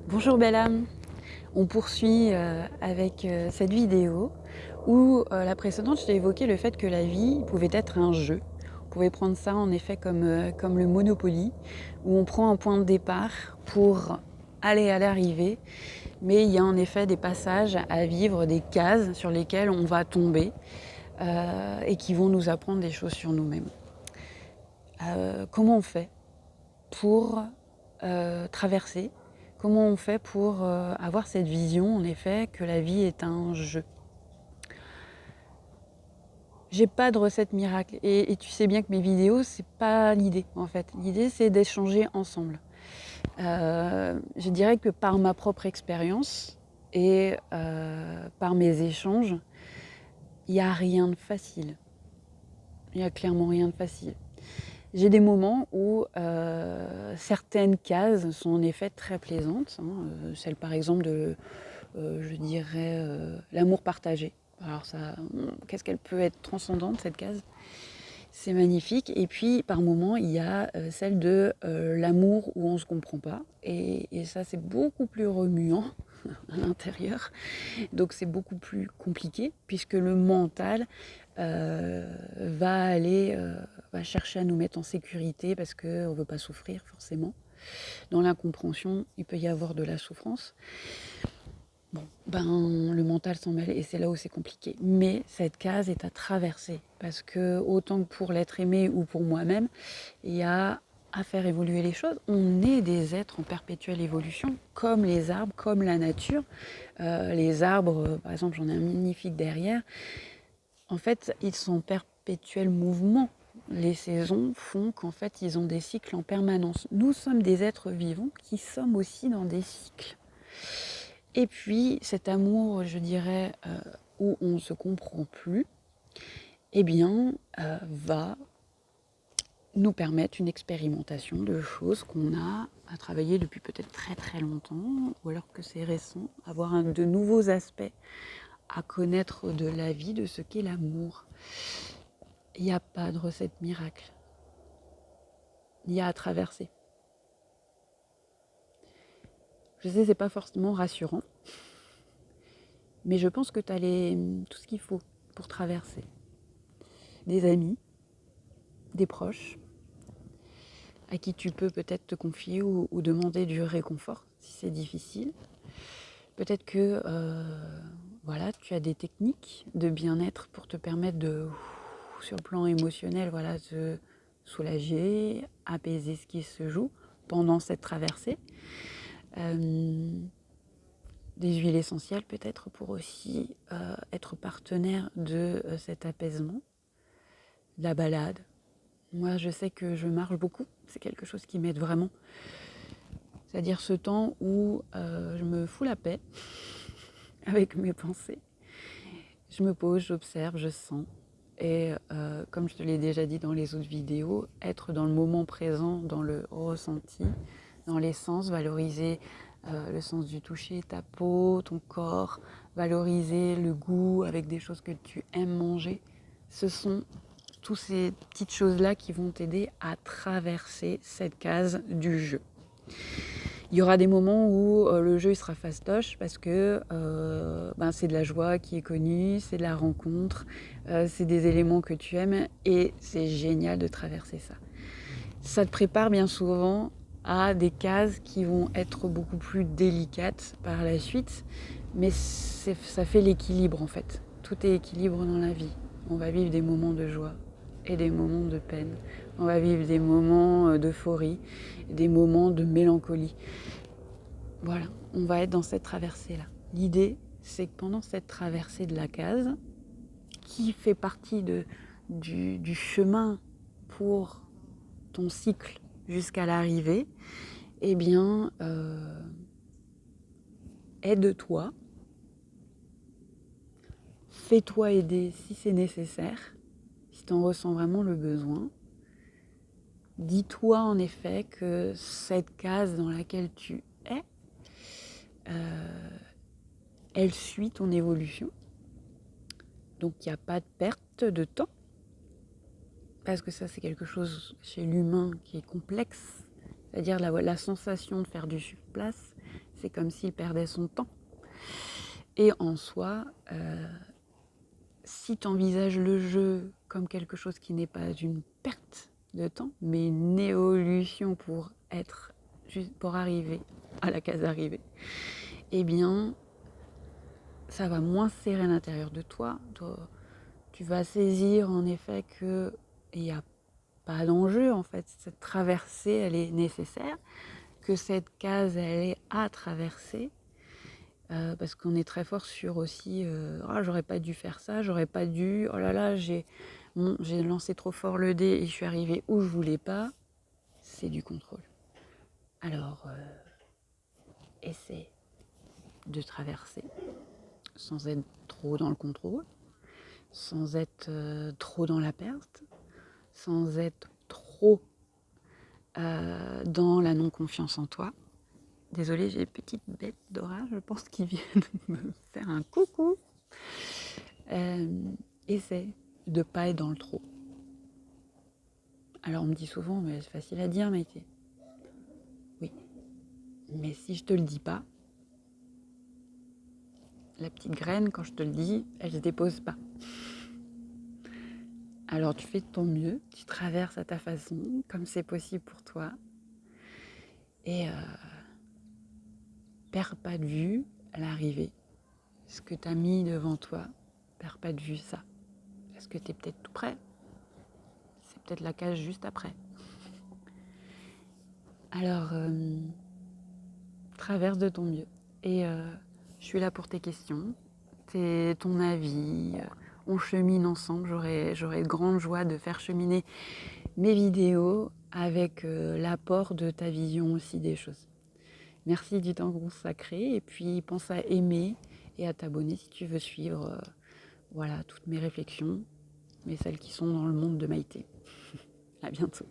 Bonjour belle âme, on poursuit avec cette vidéo où la précédente je t'ai évoqué le fait que la vie pouvait être un jeu. On pouvait prendre ça en effet comme le Monopoly où on prend un point de départ pour aller à l'arrivée, mais il y a en effet des passages à vivre, des cases sur lesquelles on va tomber et qui vont nous apprendre des choses sur nous-mêmes. Comment on fait pour traverser? Comment on fait pour avoir cette vision, en effet, que la vie est un jeu? J'ai pas de recette miracle et tu sais bien que mes vidéos, c'est pas l'idée en fait. L'idée, c'est d'échanger ensemble. Je dirais que par ma propre expérience et par mes échanges, il n'y a rien de facile. Il n'y a clairement rien de facile. J'ai des moments où certaines cases sont en effet très plaisantes. Celle par exemple de, je dirais, l'amour partagé. Alors ça, qu'est-ce qu'elle peut être transcendante cette case? C'est magnifique. Et puis par moments, il y a celle de l'amour où on ne se comprend pas. Et ça, c'est beaucoup plus remuant à l'intérieur. Donc c'est beaucoup plus compliqué puisque le mental va chercher à nous mettre en sécurité parce qu'on ne veut pas souffrir forcément. Dans l'incompréhension, il peut y avoir de la souffrance. Bon, le mental s'en mêle et c'est là où c'est compliqué. Mais cette case est à traverser parce que autant que pour l'être aimé ou pour moi-même, il y a à faire évoluer les choses. On est des êtres en perpétuelle évolution, comme les arbres, comme la nature. Les arbres, par exemple, j'en ai un magnifique derrière. En fait, ils sont en perpétuel mouvement. Les saisons font qu'en fait, ils ont des cycles en permanence. Nous sommes des êtres vivants qui sommes aussi dans des cycles. Et puis, cet amour, je dirais, où on ne se comprend plus, eh bien, va nous permettre une expérimentation de choses qu'on a à travailler depuis peut-être très très longtemps, ou alors que c'est récent, avoir de nouveaux aspects à connaître de la vie, de ce qu'est l'amour. Il n'y a pas de recette miracle. Il y a à traverser. Je sais, c'est pas forcément rassurant, mais je pense que tu as tout ce qu'il faut pour traverser. Des amis, des proches, à qui tu peux peut-être te confier ou demander du réconfort si c'est difficile. Peut-être que voilà, tu as des techniques de bien-être pour te permettre de, sur le plan émotionnel, voilà, te soulager, apaiser ce qui se joue pendant cette traversée. Des huiles essentielles peut-être pour aussi être partenaire de cet apaisement, de la balade. Moi, je sais que je marche beaucoup, c'est quelque chose qui m'aide vraiment. C'est-à-dire ce temps où je me fous la paix avec mes pensées. Je me pose, j'observe, je sens. Et comme je te l'ai déjà dit dans les autres vidéos, être dans le moment présent, dans le ressenti, dans les sens, valoriser le sens du toucher, ta peau, ton corps, valoriser le goût avec des choses que tu aimes manger. Ce sont toutes ces petites choses-là qui vont t'aider à traverser cette case du jeu. Il y aura des moments où le jeu il sera fastoche parce que c'est de la joie qui est connue, c'est de la rencontre, c'est des éléments que tu aimes et c'est génial de traverser ça. Ça te prépare bien souvent à des cases qui vont être beaucoup plus délicates par la suite, mais ça fait l'équilibre en fait. Tout est équilibre dans la vie. On va vivre des moments de joie et des moments de peine. On va vivre des moments d'euphorie, des moments de mélancolie. Voilà, on va être dans cette traversée-là. L'idée, c'est que pendant cette traversée de la case, qui fait partie du chemin pour ton cycle jusqu'à l'arrivée, eh bien, aide-toi, fais-toi aider si c'est nécessaire, si tu en ressens vraiment le besoin. Dis-toi en effet que cette case dans laquelle tu es, elle suit ton évolution. Donc il n'y a pas de perte de temps. Parce que ça, c'est quelque chose chez l'humain qui est complexe. C'est-à-dire la sensation de faire du surplace, C'est comme s'il perdait son temps. Et en soi, si tu envisages le jeu comme quelque chose qui n'est pas une perte de temps, mais une évolution pour arriver à la case d'arrivée, eh bien, ça va moins serrer à l'intérieur de toi. Tu vas saisir en effet qu'il n'y a pas d'enjeu, en fait. Cette traversée, elle est nécessaire, que cette case, elle est à traverser. Parce qu'on est très fort sur aussi oh, j'aurais pas dû faire ça, j'aurais pas dû, oh là là, j'ai lancé trop fort le dé et je suis arrivée où je voulais pas. C'est du contrôle. Alors, essaie de traverser sans être trop dans le contrôle, sans être trop dans la perte, sans être trop dans la non-confiance en toi. Désolée, j'ai une petite bête d'orage, je pense qu'ils viennent me faire un coucou. Essaie de ne pas être dans le trop. Alors on me dit souvent, mais c'est facile à dire, Maïté. Oui, mais si je te le dis pas, la petite graine, quand je te le dis, elle se dépose pas. Alors tu fais de ton mieux, tu traverses à ta façon, comme c'est possible pour toi, et perds pas de vue l'arrivée. Ce que tu as mis devant toi, perds pas de vue ça. Est-ce que tu es peut-être tout près? C'est peut-être la case juste après. Alors, traverse de ton mieux. Et je suis là pour tes questions, ton avis. On chemine ensemble. J'aurais grande joie de faire cheminer mes vidéos avec l'apport de ta vision aussi des choses. Merci du temps consacré. Et puis, pense à aimer et à t'abonner si tu veux suivre voilà, toutes mes réflexions, mais celles qui sont dans le monde de Maïté. À bientôt.